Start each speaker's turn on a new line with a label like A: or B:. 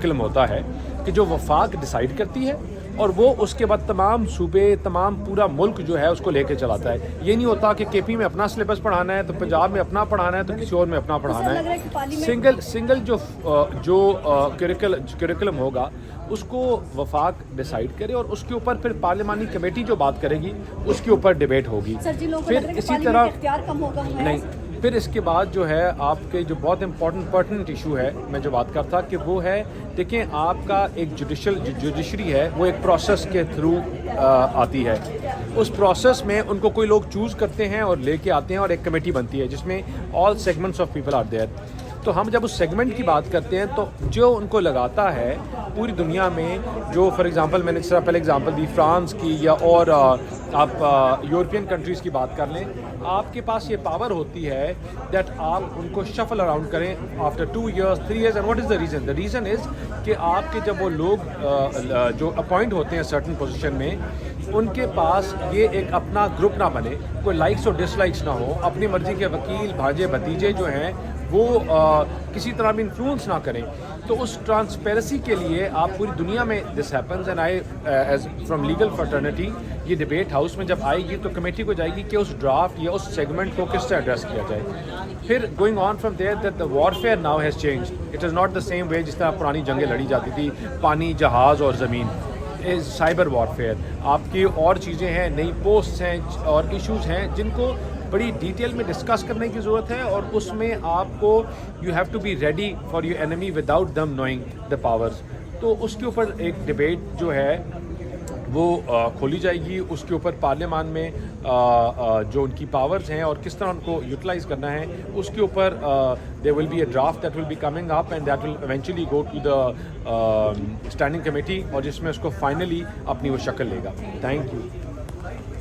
A: کلم ہوتا ہے کہ جو وفاق ڈیسائیڈ کرتی ہے اور وہ اس کے بعد تمام صوبے تمام پورا ملک جو ہے اس کو لے کے چلاتا ہے. یہ نہیں ہوتا کہ کے پی میں اپنا سلیبس پڑھانا ہے تو پنجاب میں اپنا پڑھانا ہے تو کسی اور میں اپنا پڑھانا ہے. سنگل جو کریکلم ہوگا اس کو وفاق ڈیسائیڈ کرے اور اس کے اوپر پھر پارلیمانی کمیٹی جو بات کرے گی اس کے اوپر ڈیبیٹ ہوگی. پھر اسی طرح نہیں پھر اس کے بعد جو ہے آپ کے جو بہت امپورٹنٹ پرٹننٹ ایشو ہے میں جو بات کرتا کہ وہ ہے دیکھیں آپ کا ایک جوڈیشری ہے وہ ایک پروسیس کے تھرو آتی ہے. اس پروسیس میں ان کو کوئی لوگ چوز کرتے ہیں اور لے کے آتے ہیں اور ایک کمیٹی بنتی ہے جس میں all segments of people are there. تو ہم جب اس سیگمنٹ کی بات کرتے ہیں تو جو ان کو لگاتا ہے پوری دنیا میں جو فار ایگزامپل میں نے اس طرح پہلے ایگزامپل دی فرانس کی یا اور آپ یورپین کنٹریز کی بات کر لیں, آپ کے پاس یہ پاور ہوتی ہے دیٹ آپ ان کو شفل اراؤنڈ کریں after 2 years 3 years. And what is the reason? The reason is کہ آپ کے جب وہ لوگ جو اپوائنٹ ہوتے ہیں سرٹن پوزیشن میں ان کے پاس یہ ایک اپنا گروپ نہ بنے, کوئی لائکس اور ڈس لائکس نہ ہو, اپنی مرضی کے وکیل بھانجے بھتیجے جو ہیں وہ کسی طرح بھی انفلوئنس نہ کریں. تو اس ٹرانسپیرنسی کے لیے آپ پوری دنیا میں دس happens and I as from legal fraternity یہ ڈبیٹ ہاؤس میں جب آئے گی تو کمیٹی کو جائے گی کہ اس ڈرافٹ یا اس سیگمنٹ کو کس طرح ایڈریس کیا جائے. پھر going on from there that the warfare now has change. It is not the same way جس طرح پرانی جنگیں لڑی جاتی تھی پانی جہاز اور زمین. سائبر وارفیئر آپ کی اور چیزیں ہیں, نئی پوسٹس ہیں اور ایشوز ہیں جن کو بڑی ڈیٹیل میں ڈسکس کرنے کی ضرورت ہے اور اس میں آپ کو you have to be ready for your enemy without them knowing the powers. تو اس کے اوپر ایک ڈبیٹ جو ہے وہ کھولی جائے گی. اس کے اوپر پارلیمان میں جو ان کی پاورز ہیں اور کس طرح ان کو یوٹیلائز کرنا ہے اس کے اوپر there will be a draft that will be coming up and that will eventually go to the standing committee اور جس میں اس کو فائنلی اپنی وہ شکل لے گا. Thank you.